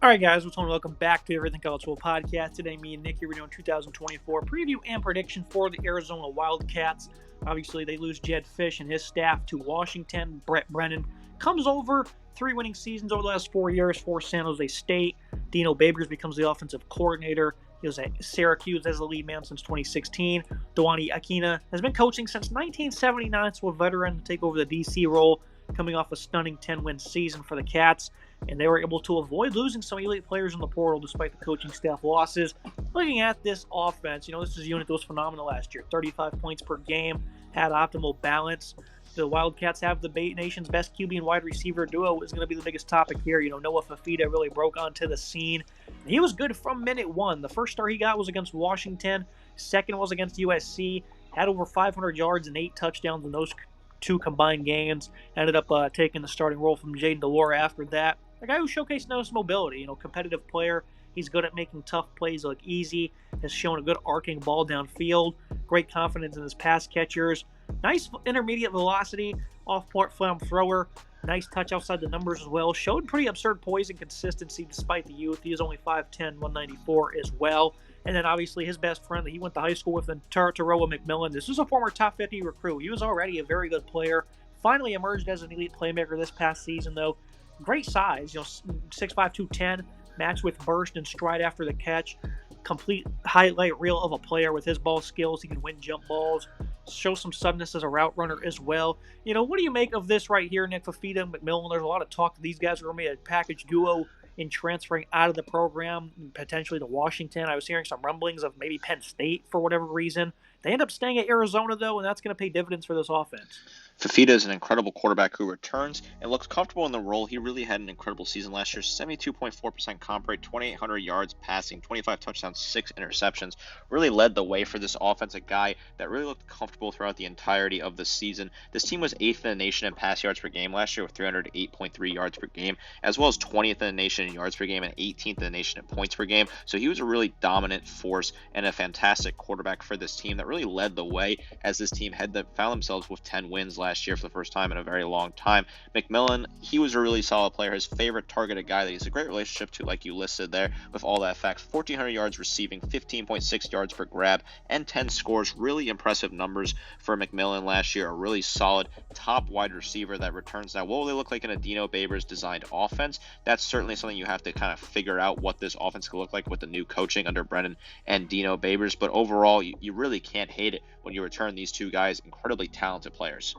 All right, guys, what's going on? Welcome back to Everything College Football Podcast. Today, me and Nick here, we're doing 2024 preview and prediction for the Arizona Wildcats. Obviously, they lose Jedd Fisch and his staff to Washington. Brent Brennan comes over, 3 winning seasons over the last 4 years for San Jose State. Dino Babers becomes the offensive coordinator. He was at Syracuse as the lead man since 2016. Duane Akina has been coaching since 1979, so a veteran to take over the DC role, coming off a stunning 10-win season for the Cats. And they were able to avoid losing some elite players in the portal despite the coaching staff losses. Looking at this offense, this is a unit that was phenomenal last year. 35 points per game, had optimal balance. The Wildcats have the nation's best QB and wide receiver duo is going to be the biggest topic here. Noah Fifita really broke onto the scene. He was good from minute one. The first start he got was against Washington. Second was against USC. Had over 500 yards and 8 touchdowns in those 2 combined games. Ended up taking the starting role from Jaden Delora after that. A guy who showcased nice mobility, competitive player. He's good at making tough plays look easy. Has shown a good arcing ball downfield. Great confidence in his pass catchers. Nice intermediate velocity, off-point flam thrower. Nice touch outside the numbers as well. Showed pretty absurd poise and consistency despite the youth. He is only 5'10", 194 as well. And then obviously his best friend that he went to high school with, Taroa McMillan. This is a former top 50 recruit. He was already a very good player. Finally emerged as an elite playmaker this past season, though. Great size, 6'5", 210, matched with burst and stride after the catch. Complete highlight reel of a player with his ball skills. He can win jump balls, show some suddenness as a route runner as well. What do you make of this right here, Nick Fifita and McMillan? There's a lot of talk that these guys are going to be a package duo in transferring out of the program, potentially to Washington. I was hearing some rumblings of maybe Penn State for whatever reason. They end up staying at Arizona, though, and that's going to pay dividends for this offense. Fifita is an incredible quarterback who returns and looks comfortable in the role. He really had an incredible season last year. 72.4% comp rate, 2,800 yards passing, 25 touchdowns, 6 interceptions. Really led the way for this offense, a guy that really looked comfortable throughout the entirety of the season. This team was 8th in the nation in pass yards per game last year with 308.3 yards per game, as well as 20th in the nation in yards per game and 18th in the nation in points per game. So he was a really dominant force and a fantastic quarterback for this team that really led the way as this team found themselves with 10 wins last year for the first time in a very long time. McMillan, he was a really solid player. His favorite targeted guy that he's a great relationship to, like you listed there with all that facts. 1,400 yards receiving, 15.6 yards per grab, and 10 scores. Really impressive numbers for McMillan last year. A really solid top wide receiver that returns. Now, what will they look like in a Dino Babers designed offense? That's certainly something you have to kind of figure out what this offense could look like with the new coaching under Brennan and Dino Babers. But overall, you really can't hate it when you return these two guys, incredibly talented players.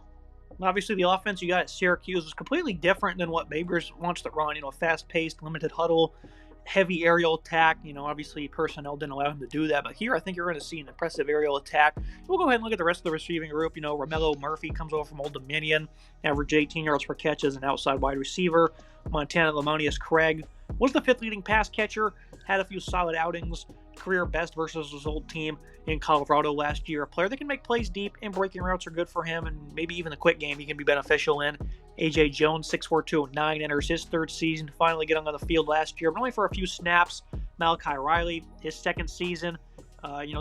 Obviously, the offense you got at Syracuse was completely different than what Babers wants to run. Fast-paced, limited huddle, heavy aerial attack. Obviously personnel didn't allow him to do that. But here, I think you're going to see an impressive aerial attack. We'll go ahead and look at the rest of the receiving group. Romello Murphy comes over from Old Dominion, averaged 18 yards per catch as an outside wide receiver. Montana Lamonius Craig was the 5th leading pass catcher, had a few solid outings, career best versus his old team in Colorado last year. A player that can make plays deep and breaking routes are good for him, and maybe even the quick game he can be beneficial in. A.J. Jones, 6'4", 209, enters his 3rd season, finally getting on the field last year, but only for a few snaps. Malachi Riley, his 2nd season.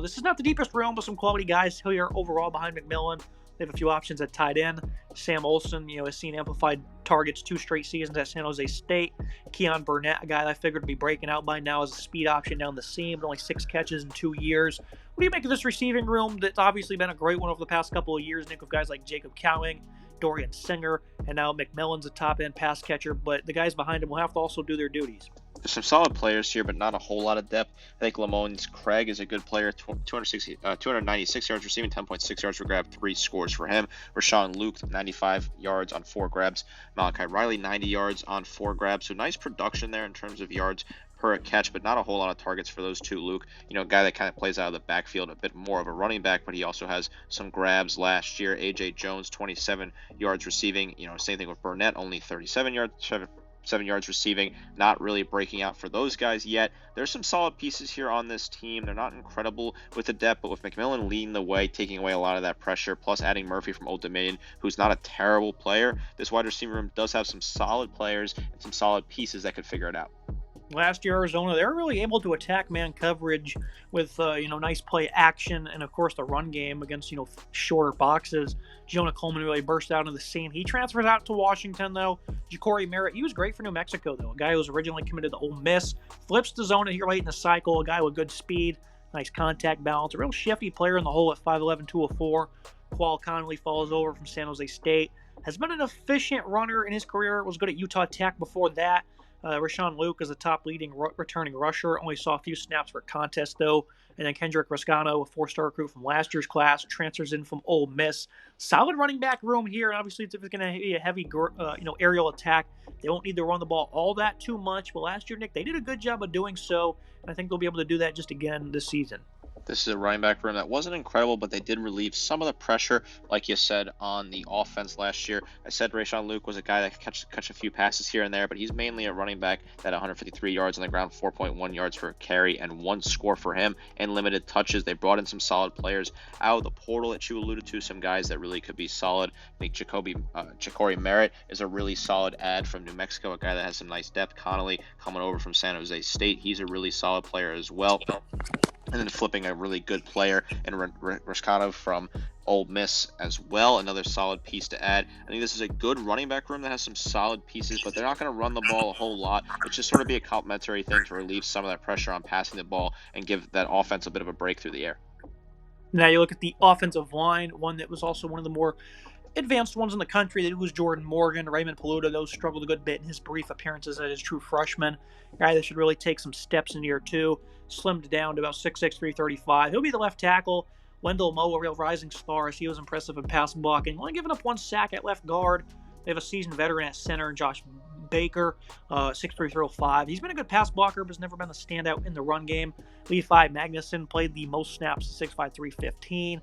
This is not the deepest room, but some quality guys here overall behind McMillan. They have a few options at tight end. Sam Olsen, has seen amplified targets 2 straight seasons at San Jose State. Keon Burnett, a guy that I figured would be breaking out by now as a speed option down the seam, but only 6 catches in 2 years. What do you make of this receiving room that's obviously been a great one over the past couple of years, Nick, with guys like Jacob Cowing, Dorian Singer, and now McMillan's a top-end pass catcher, but the guys behind him will have to also do their duties. There's some solid players here, but not a whole lot of depth. I think Lamonius Craig is a good player. 296 yards receiving, 10.6 yards per grab, 3 scores for him. Rashawn Luke, 95 yards on 4 grabs. Malachi Riley, 90 yards on 4 grabs. So nice production there in terms of yards per catch, but not a whole lot of targets for those two. Luke, a guy that kind of plays out of the backfield, a bit more of a running back, but he also has some grabs last year. A.J. Jones, 27 yards receiving. Same thing with Burnett, only 37 yards. 7 yards receiving, not really breaking out for those guys yet. There's some solid pieces here on this team. They're not incredible with the depth, but with McMillan leading the way, taking away a lot of that pressure, plus adding Murphy from Old Dominion, who's not a terrible player, this wide receiver room does have some solid players and some solid pieces that could figure it out. Last year, Arizona, they were really able to attack man coverage with, nice play action and, of course, the run game against, shorter boxes. Jonah Coleman really burst out on the scene. He transfers out to Washington, though. Ja'Cory Merritt, he was great for New Mexico, though. A guy who was originally committed to Ole Miss. Flips to zone here late in the cycle. A guy with good speed, nice contact balance. A real shifty player in the hole at 5'11", 204. Qual Connolly falls over from San Jose State. Has been an efficient runner in his career. Was good at Utah Tech before that. Rashawn Luke is the top leading returning rusher. Only saw a few snaps for contest, though. And then Kendrick Riscano, a four-star recruit from last year's class, transfers in from Ole Miss. Solid running back room here. And obviously, if it's going to be a heavy, aerial attack, they won't need to run the ball all that too much. But last year, Nick, they did a good job of doing so. And I think they'll be able to do that just again this season. This is a running back room that wasn't incredible, but they did relieve some of the pressure, like you said, on the offense last year. I said Rashawn Luke was a guy that could catch a few passes here and there, but he's mainly a running back that 153 yards on the ground, 4.1 yards for a carry, and 1 score for him, and limited touches. They brought in some solid players out of the portal that you alluded to, some guys that really could be solid. I think Ja'Cory Merritt is a really solid add from New Mexico, a guy that has some nice depth. Connolly coming over from San Jose State, he's a really solid player as well. And then flipping a really good player in Riscano from Ole Miss as well, another solid piece to add. I think this is a good running back room that has some solid pieces, but they're not going to run the ball a whole lot. It's just sort of be a complementary thing to relieve some of that pressure on passing the ball and give that offense a bit of a break through the air. Now you look at the offensive line, one that was also one of the more advanced ones in the country. They lose Jordan Morgan, Raymond Paluta. Those struggled a good bit in his brief appearances as his true freshman. Guy that should really take some steps in year two. Slimmed down to about 6'6", 335. He'll be the left tackle. Wendell Moe, a real rising star, as he was impressive in pass blocking. Only giving up 1 sack at left guard. They have a seasoned veteran at center, Josh Baker, 6'3", 305. He's been a good pass blocker, but has never been the standout in the run game. Levi Magnuson played the most snaps, 6'5", 315.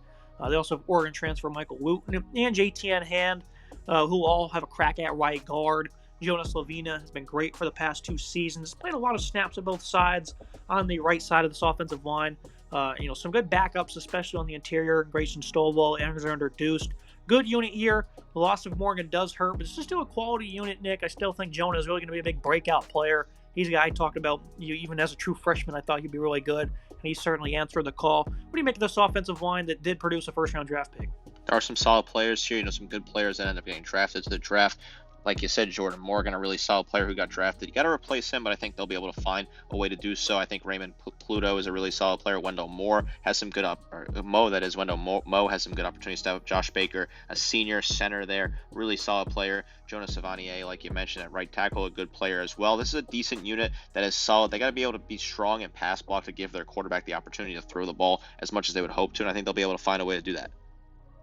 They also have Oregon transfer Michael Wooten and JTN Hand, who all have a crack at right guard. Jonas Lavina has been great for the past 2 seasons. Played a lot of snaps at both sides on the right side of this offensive line. Some good backups, especially on the interior. Grayson Stovall, Alexander Deuced. Good unit here. The loss of Morgan does hurt, but it's just still a quality unit, Nick. I still think Jonah is really going to be a big breakout player. He's a guy I talked about, even as a true freshman, I thought he'd be really good, and he certainly answered the call. What do you make of this offensive line that did produce a first-round draft pick? There are some solid players here, some good players that end up getting drafted to the draft. Like you said, Jordan Morgan, a really solid player who got drafted. You got to replace him, but I think they'll be able to find a way to do so. I think Raymond Pluto is a really solid player. Wendell Moore has some good Wendell Moe has some good opportunities to have Josh Baker, a senior center there, really solid player. Jonas Savanier, like you mentioned, at right tackle, a good player as well. This is a decent unit that is solid. They got to be able to be strong and pass block to give their quarterback the opportunity to throw the ball as much as they would hope to, and I think they'll be able to find a way to do that.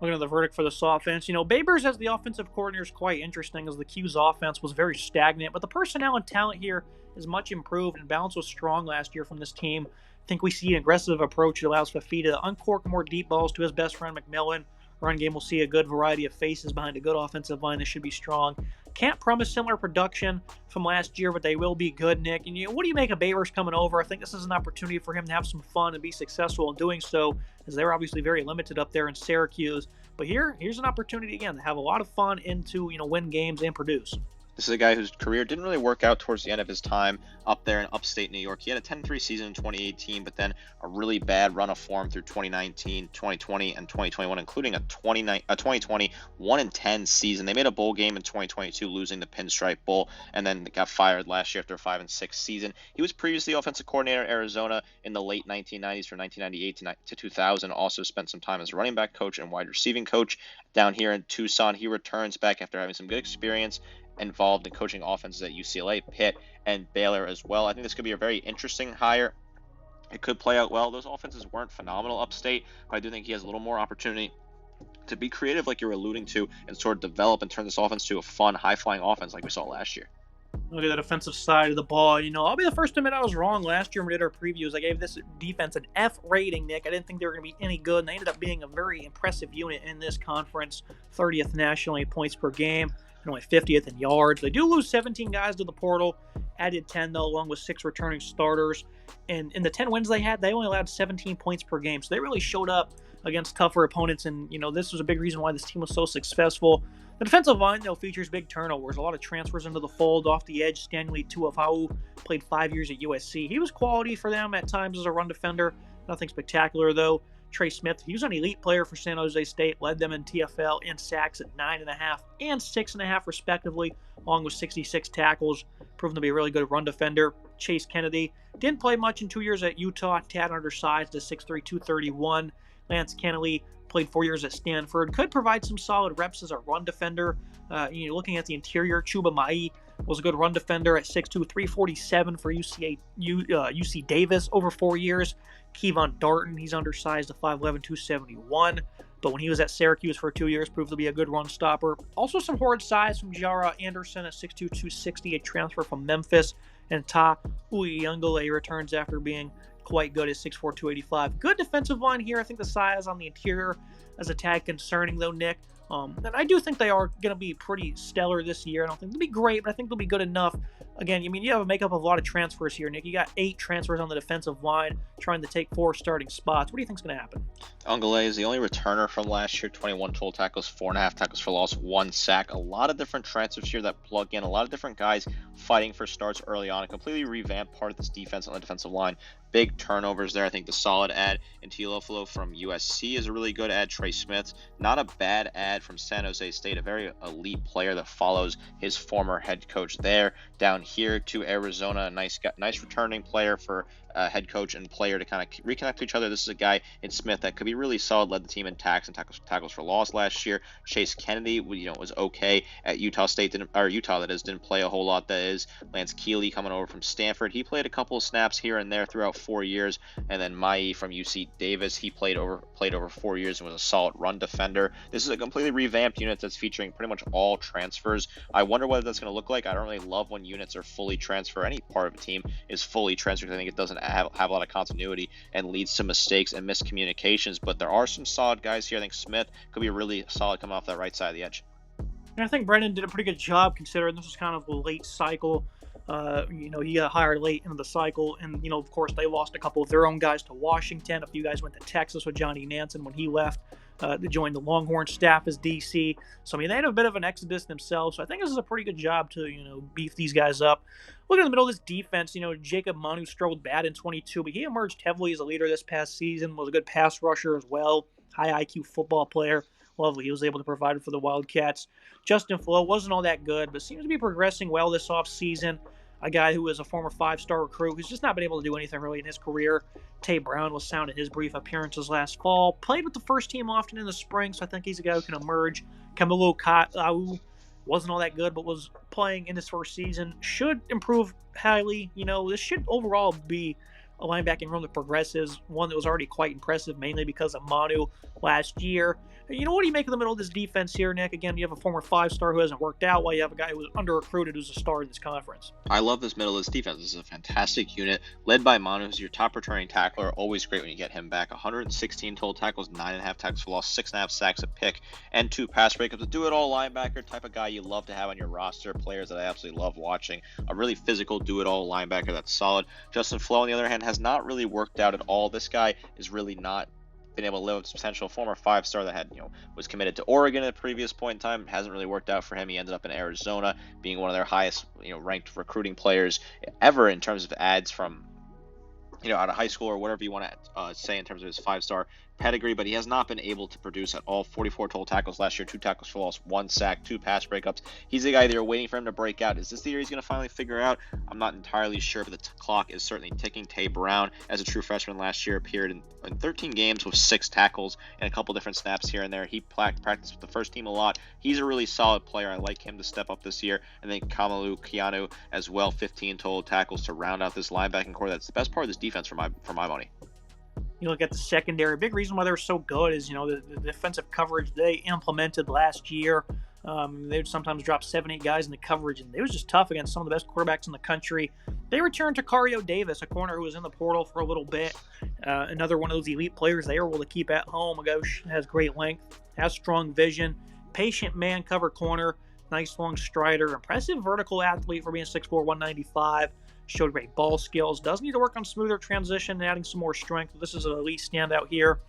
Looking at the verdict for this offense, Babers as the offensive coordinator is quite interesting, as the Q's offense was very stagnant, but the personnel and talent here is much improved, and balance was strong last year from this team. I think we see an aggressive approach that allows Fafita to uncork more deep balls to his best friend McMillan. Run game will see a good variety of faces behind a good offensive line that should be strong. Can't promise similar production from last year, but they will be good, Nick. And what do you make of Babers coming over? I think this is an opportunity for him to have some fun and be successful in doing so, as they're obviously very limited up there in Syracuse. But here's an opportunity again to have a lot of fun and to win games and produce. This is a guy whose career didn't really work out towards the end of his time up there in upstate New York. He had a 10-3 season in 2018, but then a really bad run of form through 2019, 2020, and 2021, including a 2020 1-10 season. They made a bowl game in 2022, losing the Pinstripe Bowl, and then got fired last year after a 5-6 season. He was previously offensive coordinator at Arizona in the late 1990s from 1998 to 2000. Also spent some time as a running back coach and wide receiving coach down here in Tucson. He returns back after having some good experience involved in coaching offenses at UCLA, Pitt, and Baylor as well. I think this could be a very interesting hire. It could play out well. Those offenses weren't phenomenal upstate, but I do think he has a little more opportunity to be creative, like you're alluding to, and sort of develop and turn this offense to a fun, high-flying offense like we saw last year. Look at that offensive side of the ball. I'll be the first to admit I was wrong last year when we did our previews. I gave this defense an F rating, Nick. I didn't think they were going to be any good, and they ended up being a very impressive unit in this conference. 30th nationally in points per game, and only 50th in yards. They do lose 17 guys to the portal, added 10, though, along with 6 returning starters. And in the 10 wins they had, they only allowed 17 points per game. So they really showed up against tougher opponents. And, this was a big reason why this team was so successful. The defensive line, though, features big turnovers. A lot of transfers into the fold. Off the edge, Stanley Tuafau played 5 years at USC. He was quality for them at times as a run defender. Nothing spectacular, though. Trey Smith, he was an elite player for San Jose State, led them in TFL in sacks at 9.5 and 6.5 respectively, along with 66 tackles, proven to be a really good run defender. Chase Kennedy didn't play much in 2 years at Utah, tad undersized at 6'3", 231. Lance Kennedy played 4 years at Stanford, could provide some solid reps as a run defender. Looking at the interior, Chuba Mai was a good run defender at 6'2", 347 for UC Davis over 4 years. Kevon Darton, he's undersized at 5'11", 271. But when he was at Syracuse for 2 years, proved to be a good run stopper. Also some horrid size from Jara Anderson at 6'2", 260, a transfer from Memphis. And Ta Uyungale returns after being quite good at 6'4", 285. Good defensive line here. I think the size on the interior is a tad concerning, though, Nick. And I do think they are going to be pretty stellar this year. I don't think they'll be great, but I think they'll be good enough. Again, you have a makeup of a lot of transfers here, Nick. You got 8 transfers on the defensive line trying to take 4 starting spots. What do you think is going to happen? Ungale is the only returner from last year, 21 total tackles, 4.5 tackles for loss, 1 sack. A lot of different transfers here that plug in, a lot of different guys fighting for starts early on. A completely revamped part of this defense on the defensive line. Big turnovers there. I think the solid add in Teofilo from USC is a really good add. Trey Smith, not a bad add from San Jose State, a very elite player that follows his former head coach there. Down here to Arizona, a nice returning player for head coach and player to kind of reconnect to each other. This is a guy in Smith that could be really solid, led the team in tackles and tackles for loss last year. Chase Kennedy, was okay at Utah State, didn't play a whole lot. That is Lance Keeley coming over from Stanford. He played a couple of snaps here and there throughout 4 years, and then Mai from UC Davis. He played over 4 years and was a solid run defender. This is a completely revamped unit that's featuring pretty much all transfers. I wonder what that's going to look like. I don't really love when units are fully transferred. Any part of a team is fully transferred. I think it doesn't have a lot of continuity and leads to mistakes and miscommunications, but there are some solid guys here. I think Smith could be really solid coming off that right side of the edge. And I think Brendan did a pretty good job considering this was kind of a late cycle. He got hired late into the cycle, and, of course, they lost a couple of their own guys to Washington. A few guys went to Texas with Johnny Nansen when he left to join the Longhorn staff as DC. So, they had a bit of an exodus themselves. So I think this is a pretty good job to, beef these guys up. Look in the middle of this defense, Jacob Manu struggled bad in 22, but he emerged heavily as a leader this past season, was a good pass rusher as well, high IQ football player. Lovely. He was able to provide for the Wildcats. Justin Flo wasn't all that good, but seems to be progressing well this offseason. A guy who was a former 5-star recruit who's just not been able to do anything really in his career. Tay Brown was sound in his brief appearances last fall. Played with the first team often in the spring, so I think he's a guy who can emerge. Camilo Ka'au wasn't all that good, but was playing in his first season. Should improve highly. This should overall be a linebacking room that progresses, one that was already quite impressive, mainly because of Manu last year. What do you make of the middle of this defense here, Nick? Again, you have a former 5-star who hasn't worked out, while you have a guy who was under-recruited who's a star in this conference. I love this middle of this defense. This is a fantastic unit, led by Manu, who's your top returning tackler. Always great when you get him back. 116 total tackles, 9.5 tackles for loss, 6.5 sacks, a pick, and 2 pass breakups. A do-it-all linebacker type of guy you love to have on your roster. Players that I absolutely love watching. A really physical do-it-all linebacker that's solid. Justin Flo, on the other hand, has not really worked out at all. This guy is really not been able to live up to potential. Former 5-star that had, was committed to Oregon at a previous point in time. Hasn't really worked out for him. He ended up in Arizona, being one of their highest, ranked recruiting players ever in terms of ads from, out of high school or whatever you want to say in terms of his 5-star pedigree, but he has not been able to produce at all. 44 total tackles last year, 2 tackles for loss, 1 sack, 2 pass breakups. He's the guy they're waiting for him to break out. Is this the year he's going to finally figure out? I'm not entirely sure, but the clock is certainly ticking. Tay Brown, as a true freshman last year, appeared in 13 games with 6 tackles and a couple different snaps here and there. He practiced with the first team a lot. He's a really solid player. I like him to step up this year. And then Kamalu Keanu as well, 15 total tackles to round out this linebacking core. That's the best part of this defense for my money. You look at the secondary. A big reason why they're so good is, the defensive coverage they implemented last year. They would sometimes drop 7-8 guys in the coverage, and it was just tough against some of the best quarterbacks in the country. They returned to Cario Davis, a corner who was in the portal for a little bit. Another one of those elite players they were able to keep at home. A guy who has great length, has strong vision, patient man cover corner. Nice long strider, impressive vertical athlete for being 6'4", 195. Showed great ball skills. Does need to work on smoother transition and adding some more strength. This is an elite standout here.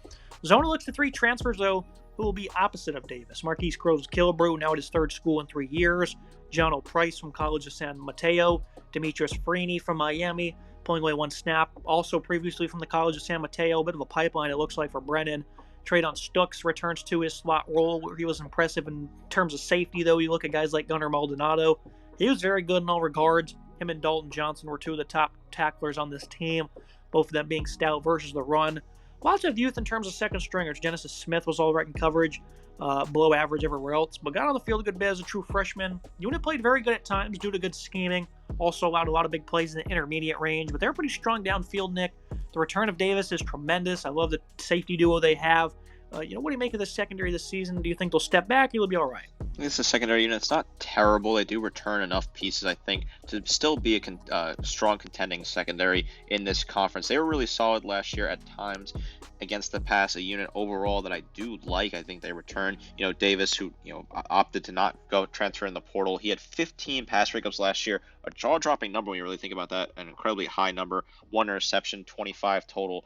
Zona looks to 3 transfers, though, who will be opposite of Davis. Marquise Crowes-Killebrew, now at his 3rd school in 3 years. John O'Price from College of San Mateo. Demetrius Freeney from Miami, pulling away 1 snap. Also previously from the College of San Mateo. A bit of a pipeline, it looks like, for Brennan. Traydon Stooks returns to his slot role, where he was impressive in terms of safety, though. You look at guys like Gunnar Maldonado. He was very good in all regards. Him and Dalton Johnson were 2 of the top tacklers on this team, both of them being stout versus the run. Lots of youth in terms of second stringers. Genesis Smith was all right in coverage, below average everywhere else, but got on the field a good bit as a true freshman. Unit played very good at times due to good scheming. Also allowed a lot of big plays in the intermediate range, but they're pretty strong downfield, Nick. The return of Davis is tremendous. I love the safety duo they have. What do you make of the secondary this season? Do you think they'll step back or they'll be all right? I think it's a secondary unit. It's not terrible. They do return enough pieces, I think, to still be a strong contending secondary in this conference. They were really solid last year at times against the pass, a unit overall that I do like. I think they return, Davis, who, opted to not go transfer in the portal. He had 15 pass breakups last year, a jaw-dropping number when you really think about that, an incredibly high number, 1 interception, 25 total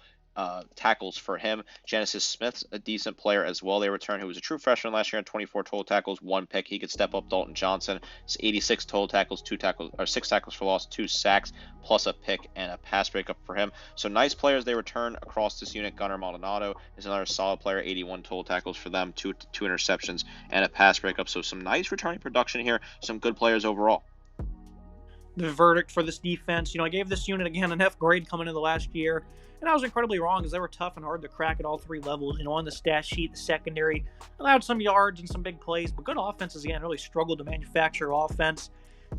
tackles for him. Genesis Smith's a decent player as well. They return, who was a true freshman last year, on 24 total tackles, 1 pick. He could step up. Dalton Johnson, 86 total tackles, 6 tackles for loss, 2 sacks, plus a pick and a pass breakup for him. So nice players they return across this unit. Gunnar Maldonado is another solid player, 81 total tackles for them, two interceptions and a pass breakup. So some nice returning production here. Some good players overall. The verdict for this defense, I gave this unit again an F grade coming into the last year. And I was incredibly wrong, because they were tough and hard to crack at all 3 levels. On the stat sheet, the secondary allowed some yards and some big plays, but good offenses, again, really struggled to manufacture offense.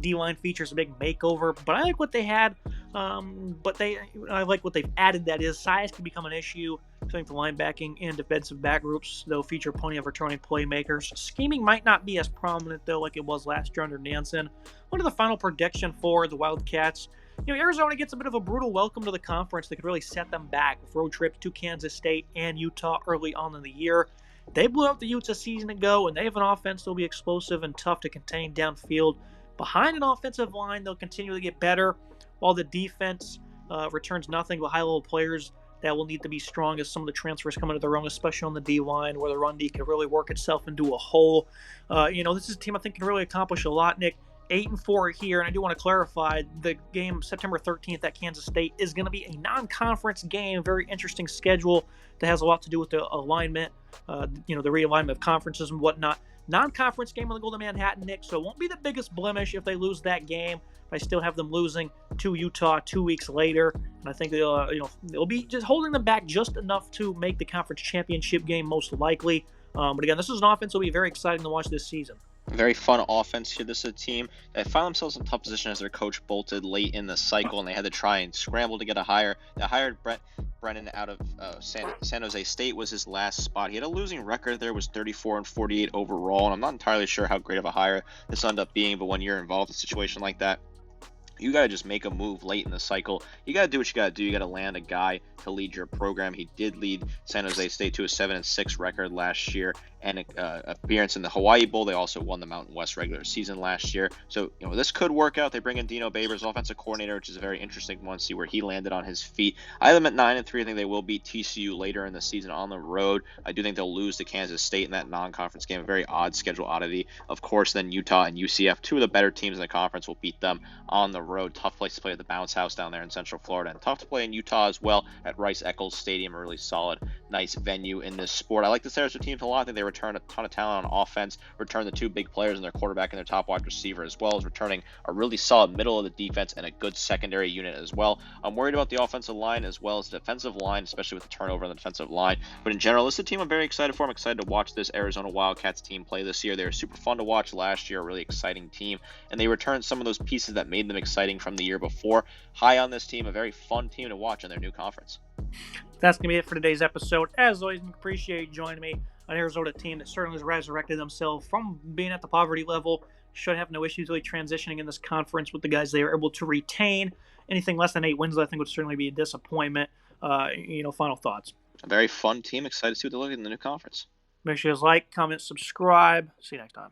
D-line features a big makeover, but I like what they had. I like what they've added, that is. Size can become an issue. I think the linebacking and defensive back groups, though, feature plenty of returning playmakers. Scheming might not be as prominent, though, like it was last year under Nansen. What are the final prediction for the Wildcats? Arizona gets a bit of a brutal welcome to the conference that could really set them back with road trips to Kansas State and Utah early on in the year. They blew out the Utes a season ago, and they have an offense that will be explosive and tough to contain downfield. Behind an offensive line, they'll continue to get better, while the defense returns nothing but high-level players that will need to be strong as some of the transfers come into their own, especially on the D-line, where the run D can really work itself into a hole. This is a team I think can really accomplish a lot, Nick. 8-4 here, and I do want to clarify, the game September 13th at Kansas State is going to be a non-conference game. Very interesting schedule that has a lot to do with the alignment, the realignment of conferences and whatnot. Non-conference game on the Golden Manhattan, Nick, so it won't be the biggest blemish if they lose that game. I still have them losing to Utah 2 weeks later, and I think they'll be just holding them back just enough to make the conference championship game most likely. But again, this is an offense that will be very exciting to watch this season. Very fun offense here. This is a team that found themselves in a tough position as their coach bolted late in the cycle, and they had to try and scramble to get a hire. They hired Brennan out of San Jose State was his last spot. He had a losing record there, was 34-48 overall, and I'm not entirely sure how great of a hire this ended up being, but when you're involved in a situation like that, you got to just make a move late in the cycle. You got to do what you got to do. You got to land a guy to lead your program. He did lead San Jose State to a 7-6 record last year and appearance in the Hawaii Bowl. They also won the Mountain West regular season last year. So, this could work out. They bring in Dino Babers, offensive coordinator, which is a very interesting one to see where he landed on his feet. I have them at 9-3. I think they will beat TCU later in the season on the road. I do think they'll lose to Kansas State in that non-conference game. A very odd schedule oddity. Of course, then Utah and UCF, 2 of the better teams in the conference, will beat them on the road. Tough place to play at the Bounce House down there in Central Florida, and tough to play in Utah as well at Rice-Eccles Stadium, a really solid, nice venue in this sport. I like the Sarasota teams a lot. I think they return a ton of talent on offense, return the 2 big players in their quarterback and their top wide receiver, as well as returning a really solid middle of the defense and a good secondary unit as well. I'm worried about the offensive line as well as the defensive line, especially with the turnover on the defensive line. But in general, this is a team I'm very excited for. I'm excited to watch this Arizona Wildcats team play this year. They were super fun to watch last year, a really exciting team, and they returned some of those pieces that made them exciting from the year before. High on this team, a very fun team to watch in their new conference. That's going to be it for today's episode. As always, I appreciate you joining me. An Arizona team that certainly has resurrected themselves from being at the poverty level. Should have no issues really transitioning in this conference with the guys they are able to retain. Anything less than 8 wins, I think, would certainly be a disappointment. Final thoughts. A very fun team. Excited to see what they look like in the new conference. Make sure you like, comment, subscribe. See you next time.